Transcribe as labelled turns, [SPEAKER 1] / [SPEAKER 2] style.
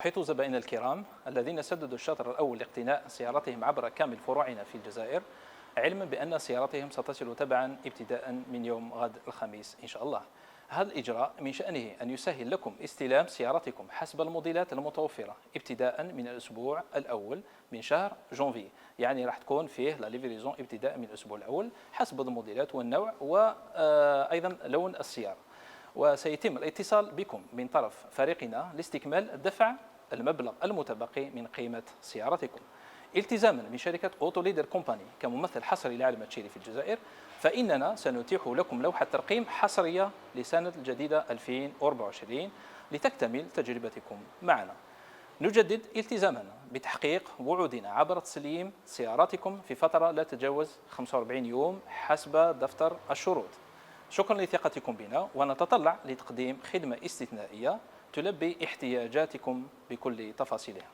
[SPEAKER 1] حيث زبائن الكرام الذين سددوا الشطر الأول لاقتناء سيارتهم عبر كامل فروعنا في الجزائر، علما بأن سيارتهم ستصل تبعا ابتداء من يوم غد الخميس إن شاء الله. هذا الإجراء من شأنه أن يسهل لكم استلام سيارتكم حسب الموديلات المتوفرة ابتداء من الأسبوع الأول من شهر جونفي، يعني راح تكون فيه لا ليفريزون ابتداء من الأسبوع الأول حسب الموديلات والنوع وأيضا لون السيارة. وسيتم الاتصال بكم من طرف فريقنا لاستكمال دفع المبلغ المتبقي من قيمة سيارتكم. التزاما من شركة أوتو ليدر كومباني كممثل حصري لعلم تشيري في الجزائر، فإننا سنتيح لكم لوحة ترقيم حصرية لسنة الجديدة 2024 لتكتمل تجربتكم معنا. نجدد التزامنا بتحقيق وعودنا عبر تسليم سياراتكم في فترة لا تتجاوز 45 يوم حسب دفتر الشروط. شكرا لثقتكم بنا، ونتطلع لتقديم خدمة استثنائية تلبي احتياجاتكم بكل تفاصيلها.